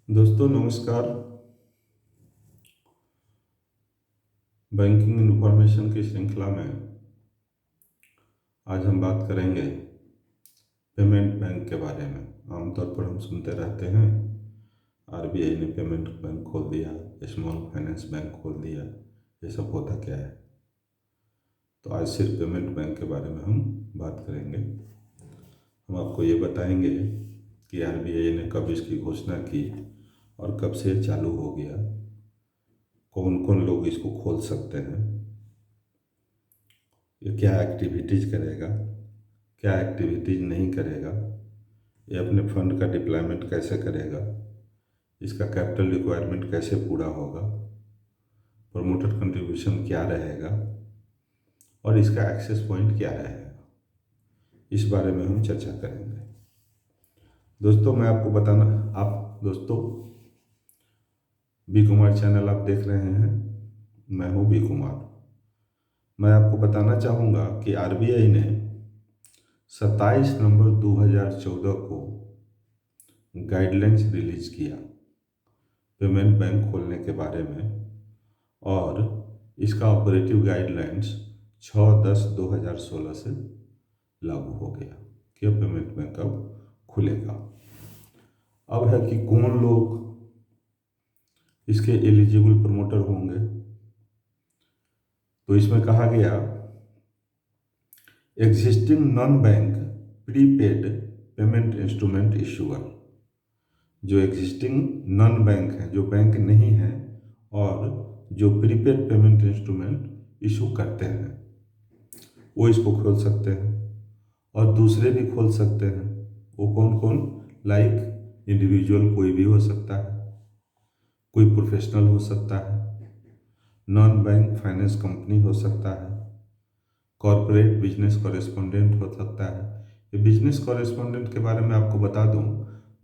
दोस्तों नमस्कार। Banking information की श्रृंखला में आज हम बात करेंगे पेमेंट बैंक के बारे में। आमतौर पर हम सुनते रहते हैं आरबीआई ने पेमेंट बैंक खोल दिया, स्मॉल फाइनेंस बैंक खोल दिया। ये सब होता क्या है? तो आज सिर्फ पेमेंट बैंक के बारे में हम बात करेंगे। हम आपको ये बताएंगे कि आरबीआई ने कब इसकी घोषणा की और कब से ये चालू हो गया, कौन कौन लोग इसको खोल सकते हैं, ये क्या एक्टिविटीज़ करेगा, क्या एक्टिविटीज़ नहीं करेगा, ये अपने फंड का डिप्लॉयमेंट कैसे करेगा, इसका कैपिटल रिक्वायरमेंट कैसे पूरा होगा, प्रमोटर कंट्रीब्यूशन क्या रहेगा और इसका एक्सेस पॉइंट क्या रहेगा, इस बारे में हम चर्चा करेंगे। दोस्तों मैं आपको बताना, आप दोस्तों बी कुमार चैनल आप देख रहे हैं, मैं हूँ बी कुमार। मैं आपको बताना चाहूँगा कि आरबीआई ने 27 नवंबर 2014 को गाइडलाइंस रिलीज किया पेमेंट बैंक खोलने के बारे में, और इसका ऑपरेटिव गाइडलाइंस 6/10/2016 से लागू हो गया कि अब पेमेंट बैंक अब खुलेगा। अब है कि कौन लोग इसके एलिजिबल प्रमोटर होंगे। तो इसमें कहा गया existing non bank prepaid payment instrument issuer, जो एग्जिस्टिंग नॉन बैंक है, जो बैंक नहीं है और जो प्रीपेड पेमेंट इंस्ट्रूमेंट इशू करते हैं, वो इसको खोल सकते हैं। और दूसरे भी खोल सकते हैं। वो कौन कौन? लाइक इंडिविजुअल कोई भी हो सकता है, कोई प्रोफेशनल हो सकता है, नॉन बैंक फाइनेंस कंपनी हो सकता है, कॉरपोरेट बिजनेस कॉरेस्पोंडेंट हो सकता है। ये बिजनेस कॉरेस्पोंडेंट के बारे में आपको बता दूं,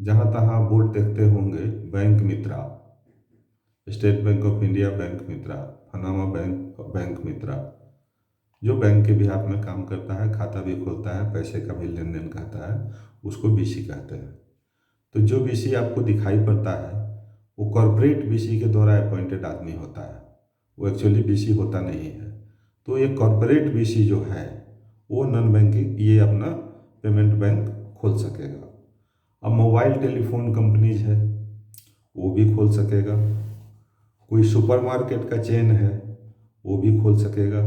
जहाँ तहाँ बोर्ड देखते होंगे bank Mitra, state bank of India bank Mitra, Panama bank Mitra, जो बैंक के बिहाफ में काम करता है, खाता भी खोलता है, पैसे का भी लेन देन करता है, उसको बीसी कहते हैं। तो जो बीसी आपको दिखाई पड़ता है वो कॉरपोरेट बीसी के द्वारा अपॉइंटेड आदमी होता है, वो एक्चुअली बीसी होता नहीं है। तो ये कॉरपोरेट बीसी जो है वो नॉन बैंकिंग ये अपना पेमेंट बैंक खोल सकेगा। अब मोबाइल टेलीफोन कंपनीज है वो भी खोल सकेगा, कोई सुपरमार्केट का चेन है वो भी खोल सकेगा,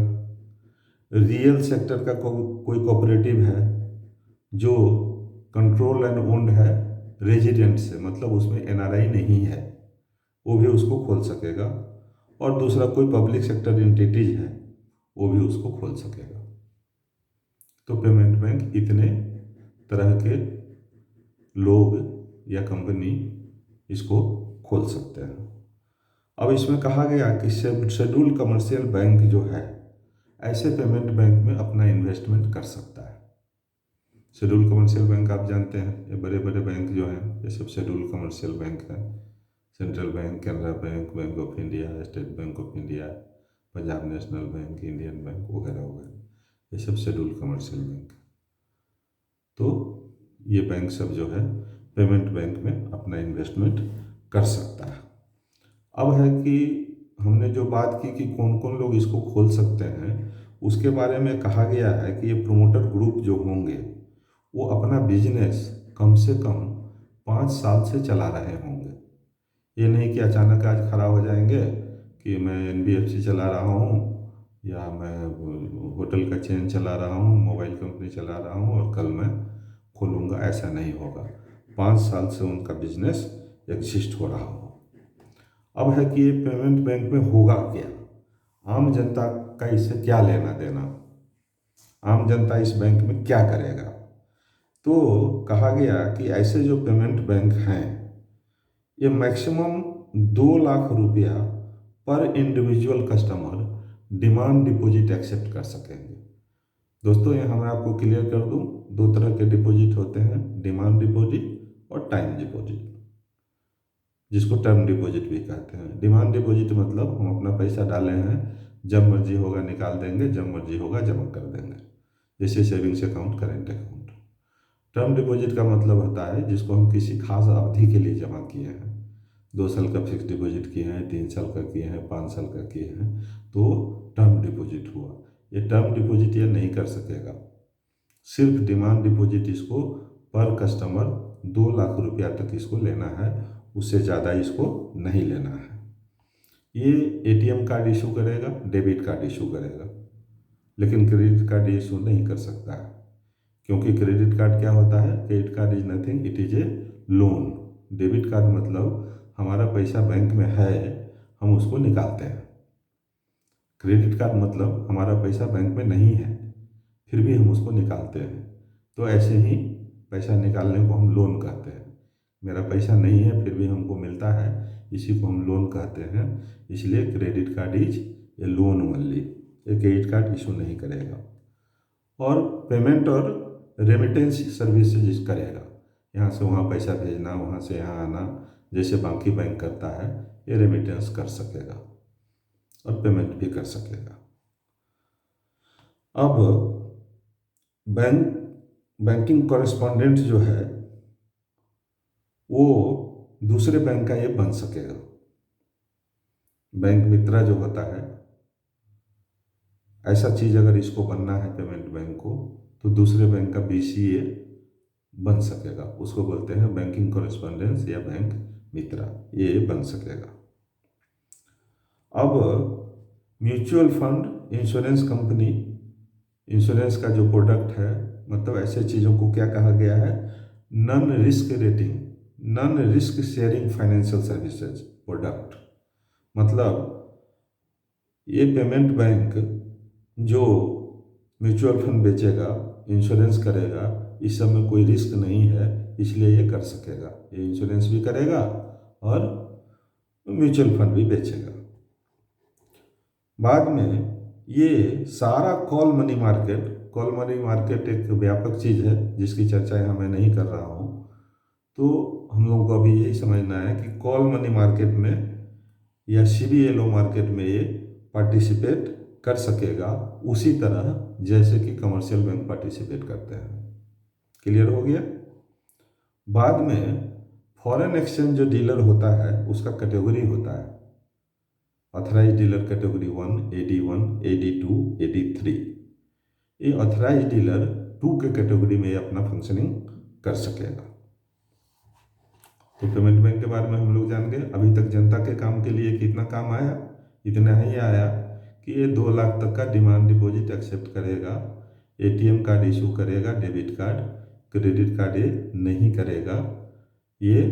रियल सेक्टर का कोई कोऑपरेटिव है जो कंट्रोल एंड ओन्ड है रेजिडेंट से, मतलब उसमें एनआरआई नहीं है, वो भी उसको खोल सकेगा। और दूसरा कोई पब्लिक सेक्टर एंटिटीज है वो भी उसको खोल सकेगा। तो पेमेंट बैंक इतने तरह के लोग या कंपनी इसको खोल सकते हैं। अब इसमें कहा गया कि शेड्यूल कमर्शियल बैंक जो है ऐसे पेमेंट बैंक में अपना इन्वेस्टमेंट कर सकता है। शेड्यूल कमर्शियल बैंक आप जानते हैं, ये बड़े बड़े बैंक जो हैं ये सब शेड्यूल कमर्शियल बैंक हैं। Central bank, Canara bank, bank of India, state bank of India, Punjab national bank, Indian bank वगैरह वगैरह, ये सब शेड्यूल कमर्शियल बैंक। तो ये बैंक सब जो है पेमेंट बैंक में अपना इन्वेस्टमेंट कर सकता है। अब है कि हमने जो बात की कि कौन कौन लोग इसको खोल सकते हैं, उसके बारे में कहा गया है कि ये प्रोमोटर ग्रुप जो होंगे वो अपना बिजनेस कम से कम 5 साल से चला रहे होंगे। ये नहीं कि अचानक आज खड़ा हो जाएंगे कि मैं एनबीएफसी चला रहा हूँ या मैं होटल का चेन चला रहा हूँ, मोबाइल कंपनी चला रहा हूँ और कल मैं खोलूँगा, ऐसा नहीं होगा। 5 साल से उनका बिजनेस एग्जिस्ट हो रहा हो। अब है कि ये पेमेंट बैंक में होगा क्या, आम जनता का इससे क्या लेना देना, आम जनता इस बैंक में क्या करेगा। तो कहा गया कि ऐसे जो पेमेंट बैंक हैं ये मैक्सिमम 2 लाख रुपया पर individual customer demand deposit accept कर सकेंगे। दोस्तों यहाँ मैं आपको क्लियर कर दूँ, 2 तरह के डिपॉजिट होते हैं, डिमांड डिपॉजिट और टाइम डिपॉजिट, जिसको टर्म डिपॉजिट भी कहते हैं। डिमांड डिपॉजिट मतलब हम अपना पैसा डाले हैं, जब मर्जी होगा निकाल देंगे, जब मर्जी होगा जमा कर देंगे, जैसे savings account, current account. Term deposit का मतलब होता है जिसको हम किसी खास अवधि के लिए जमा किए हैं, 2 साल का फिक्स डिपॉजिट किए हैं, 3 साल का किए हैं, 5 साल का किए हैं, तो टर्म डिपॉजिट हुआ। ये टर्म डिपॉजिट ये नहीं कर सकेगा। सिर्फ डिमांड डिपॉजिट इसको पर कस्टमर 2 लाख रुपया तक इसको लेना है, उससे ज़्यादा इसको नहीं लेना है। ये एटीएम कार्ड इशू करेगा, डेबिट कार्ड इशू करेगा, लेकिन क्रेडिट कार्ड इशू नहीं कर सकता है। क्योंकि क्रेडिट कार्ड क्या होता है? Credit card is nothing, it is a loan. Debit card मतलब हमारा पैसा बैंक में है, हम उसको निकालते हैं। क्रेडिट कार्ड मतलब हमारा पैसा बैंक में नहीं है, फिर भी हम उसको निकालते हैं। तो ऐसे ही पैसा निकालने को हम लोन कहते हैं। मेरा पैसा नहीं है फिर भी हमको मिलता है, इसी को हम लोन कहते हैं। इसलिए credit card is a loan only, ये क्रेडिट कार्ड इशू नहीं करेगा। और पेमेंट और रेमिटेंस सर्विसेज करेगा, यहाँ से वहाँ पैसा भेजना, वहाँ से यहाँ आना, जैसे बाकी बैंक करता है, ये रेमिटेंस कर सकेगा और पेमेंट भी कर सकेगा। अब बैंकिंग कॉरेस्पॉन्डेंट जो है वो दूसरे बैंक का ये बन सकेगा। बैंक मित्रा जो होता है, ऐसा चीज़ अगर इसको बनना है पेमेंट बैंक को, तो दूसरे बैंक का बीसीए बन सकेगा। उसको बोलते हैं बैंकिंग कॉरेस्पॉन्डेंस या बैंक मित्रा, ये बन सकेगा। अब mutual fund, insurance company, insurance का जो प्रोडक्ट है, मतलब ऐसे चीज़ों को क्या कहा गया है? Non risk rating, non risk sharing financial services product. मतलब ये पेमेंट बैंक जो म्यूचुअल फंड बेचेगा, इंश्योरेंस करेगा, इस सब में कोई रिस्क नहीं है, इसलिए ये कर सकेगा। ये इंश्योरेंस भी करेगा और म्यूचुअल फंड भी बेचेगा। बाद में ये सारा कॉल मनी मार्केट एक व्यापक चीज़ है जिसकी चर्चा यहाँ मैं नहीं कर रहा हूँ। तो हम लोगों को अभी यही समझना है कि कॉल मनी मार्केट में या सीबीएलओ मार्केट में ये पार्टिसिपेट कर सकेगा, उसी तरह जैसे कि कमर्शियल बैंक पार्टिसिपेट करते हैं। क्लियर हो गया? बाद में फॉरेन एक्सचेंज जो डीलर होता है उसका कैटेगरी होता है, authorise dealer category 1, AD1, AD2, AD3। ये ऑथराइज डीलर 2 के कैटेगरी में अपना फंक्शनिंग कर सकेगा। तो पेमेंट बैंक के बारे में हम लोग जान गए। अभी तक जनता के काम के लिए कितना काम आया? इतना ही आया कि ये 2 लाख तक का डिमांड डिपॉजिट एक्सेप्ट करेगा, एटीएम कार्ड इशू करेगा, डेबिट कार्ड, क्रेडिट कार्ड ये नहीं करेगा। ये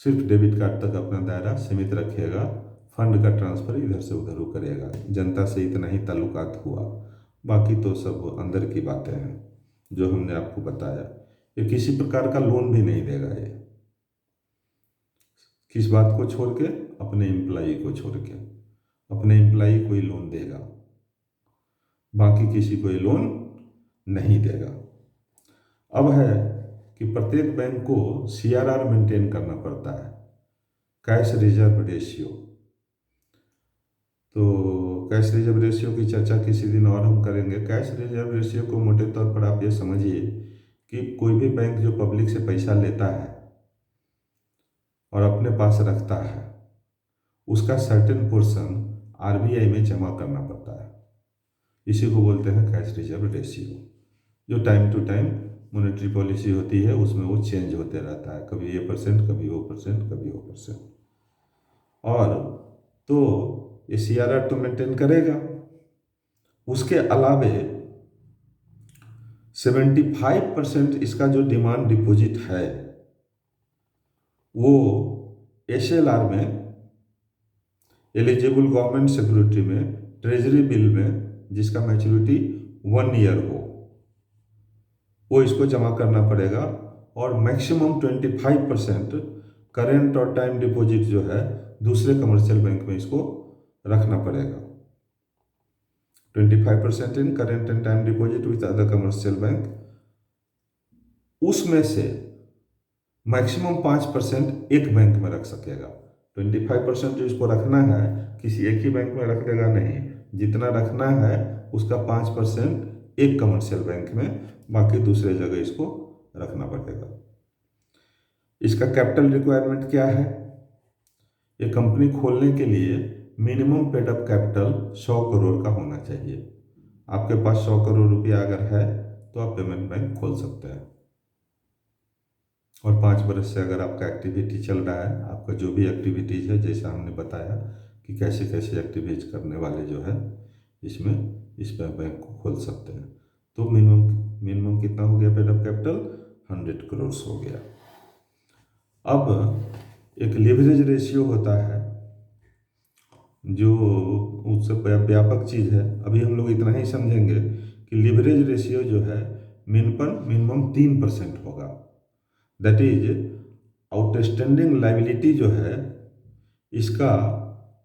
सिर्फ डेबिट कार्ड तक अपना दायरा सीमित रखेगा, फंड का ट्रांसफ़र इधर से उधर करेगा। जनता से इतना ही ताल्लुकात हुआ, बाकी तो सब अंदर की बातें हैं जो हमने आपको बताया। ये किसी प्रकार का लोन भी नहीं देगा। ये किस बात को छोड़ के? अपने एम्प्लॉई को छोड़ के, अपने एम्प्लॉई को ही लोन देगा, बाकी किसी को ये लोन नहीं देगा। अब है कि प्रत्येक बैंक को CRR मेंटेन करना पड़ता है, कैश रिजर्व रेशियो। तो कैश रिजर्व रेशियो की चर्चा किसी दिन और हम करेंगे। कैश रिजर्व रेशियो को मोटे तौर पर आप ये समझिए कि कोई भी बैंक जो पब्लिक से पैसा लेता है और अपने पास रखता है, उसका सर्टेन पोर्शन RBI में जमा करना पड़ता है। इसी को बोलते हैं कैश रिजर्व रेशियो, जो time to time monetary policy होती है उसमें वो चेंज होते रहता है, कभी ये परसेंट, कभी वो परसेंट, कभी वो परसेंट। और तो ये CRR तो मेंटेन करेगा। उसके अलावे 75% इसका जो डिमांड डिपॉजिट है वो SLR में, एलिजिबल गवर्नमेंट सिक्योरिटी में, ट्रेजरी बिल में, जिसका मैच्योरिटी 1 ईयर हो, वो इसको जमा करना पड़ेगा। और मैक्सिमम 25% करेंट और टाइम डिपॉजिट जो है दूसरे कमर्शियल बैंक में इसको रखना पड़ेगा। 25% in current and time deposit with other commercial bank, उसमें से मैक्सिमम 5% एक बैंक में रख सकेगा। 25% जो इसको रखना है किसी एक ही बैंक में रख देगा नहीं, जितना रखना है उसका 5% एक कमर्शियल बैंक में, बाकी दूसरे जगह इसको रखना पड़ेगा। इसका कैपिटल रिक्वायरमेंट क्या है? ये कंपनी खोलने के लिए minimum paid up capital 100 crore का होना चाहिए। आपके पास 100 करोड़ रुपया अगर है तो आप पेमेंट बैंक खोल सकते हैं। और 5 बरस से अगर आपका एक्टिविटी चल रहा है, आपका जो भी एक्टिविटीज़ है, जैसा हमने बताया कि कैसे कैसे एक्टिविटीज करने वाले जो है इसमें इस बैंक को खोल सकते हैं। तो मिनिमम मिनिमम कितना हो गया पेड अप कैपिटल? 100 करोड़ हो गया। अब एक लिवरेज रेशियो होता है जो उससे व्यापक चीज़ है। अभी हम लोग इतना ही समझेंगे कि लिवरेज रेशियो जो है मिनिमम 3% होगा। दैट इज आउटस्टैंडिंग लाइबिलिटी जो है इसका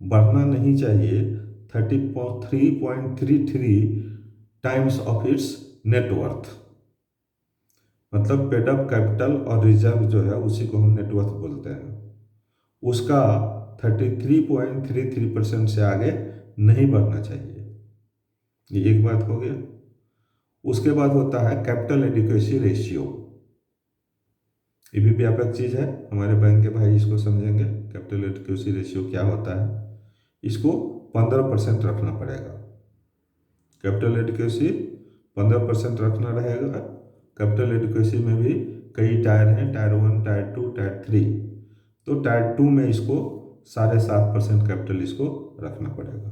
बढ़ना नहीं चाहिए 3.33 टाइम्स ऑफ इट्स नेटवर्थ। मतलब पेड अप कैपिटल और रिजर्व जो है उसी को हम नेटवर्थ बोलते हैं, उसका 33.33% से आगे नहीं बढ़ना चाहिए। ये एक बात हो गया। उसके बाद होता है कैपिटल एडिक्वेसी रेशियो। ये भी व्यापक चीज़ है, हमारे बैंक के भाई इसको समझेंगे। कैपिटल एडिक्वेसी रेशियो क्या होता है? इसको 15% रखना पड़ेगा। कैपिटल एडिक्वेसी 15% रखना रहेगा। कैपिटल एडिक्वेसी में भी कई टायर हैं, टायर 1, टायर 2, टायर 3। तो टायर 2 में इसको 7.5% कैपिटल इसको रखना पड़ेगा।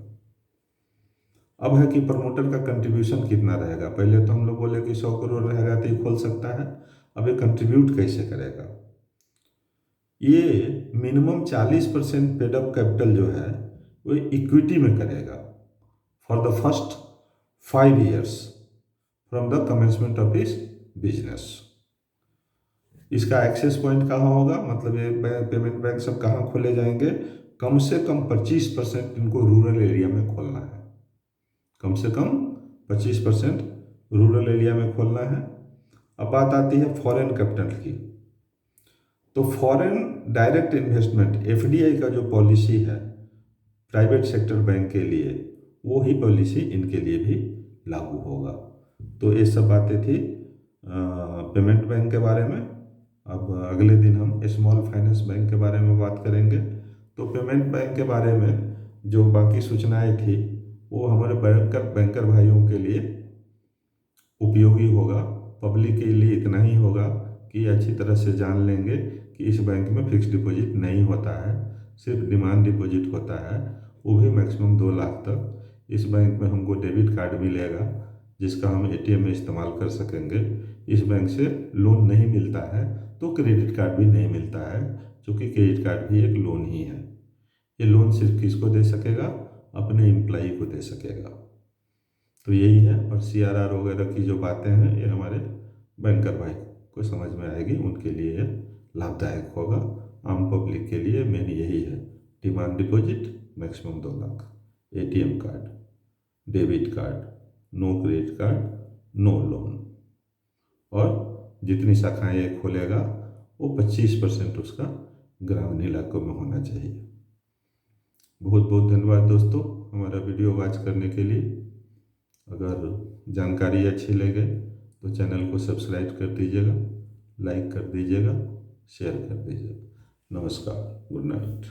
अब है कि प्रमोटर का कंट्रीब्यूशन कितना रहेगा। पहले तो हम लोग बोले कि 100 करोड़ रहेगा तो ये खोल सकता है। अब ये कंट्रीब्यूट कैसे करेगा? ये मिनिमम 40% पेड अप कैपिटल जो है वो इक्विटी में करेगा for the first 5 years from the commencement of his business. इसका एक्सेस पॉइंट कहाँ होगा? मतलब ये पेमेंट बैंक सब कहाँ खोले जाएंगे? कम से कम 25% इनको रूरल एरिया में खोलना है। कम से कम 25% रूरल एरिया में खोलना है। अब बात आती है फॉरेन कैपिटल की। तो फॉरेन डायरेक्ट इन्वेस्टमेंट एफडीआई का जो पॉलिसी है प्राइवेट सेक्टर बैंक के लिए, वो ही पॉलिसी इनके लिए भी लागू होगा। तो ये सब बातें थी पेमेंट बैंक के बारे में। अब अगले दिन हम स्मॉल फाइनेंस बैंक के बारे में बात करेंगे। तो पेमेंट बैंक के बारे में जो बाकी सूचनाएं थी वो हमारे बैंकर भाइयों के लिए उपयोगी होगा। पब्लिक के लिए इतना ही होगा कि अच्छी तरह से जान लेंगे कि इस बैंक में फिक्स डिपॉजिट नहीं होता है, सिर्फ डिमांड डिपॉजिट होता है, वो भी मैक्सिमम 2 लाख तक। इस बैंक में हमको डेबिट कार्ड मिलेगा जिसका हम एटीएम में इस्तेमाल कर सकेंगे। इस बैंक से लोन नहीं मिलता है तो क्रेडिट कार्ड भी नहीं मिलता है, क्योंकि क्रेडिट कार्ड भी एक लोन ही है। ये लोन सिर्फ किसको दे सकेगा? अपने एम्प्लॉई को दे सकेगा। तो यही है। और सीआरआर वगैरह की जो बातें हैं ये हमारे बैंकर भाई को समझ में आएगी, उनके लिए ये लाभदायक होगा। आम पब्लिक के लिए मेन यही है, demand deposit maximum 2 lakh, ATM card, debit card, no credit card, no loan. और जितनी शाखाएं ये खोलेगा वो 25% उसका ग्रामीण इलाकों में होना चाहिए। बहुत बहुत धन्यवाद दोस्तों हमारा वीडियो वॉच करने के लिए। अगर जानकारी अच्छी लगे तो चैनल को सब्सक्राइब कर दीजिएगा, लाइक कर दीजिएगा, शेयर कर दीजिएगा। नमस्कार, गुड नाइट।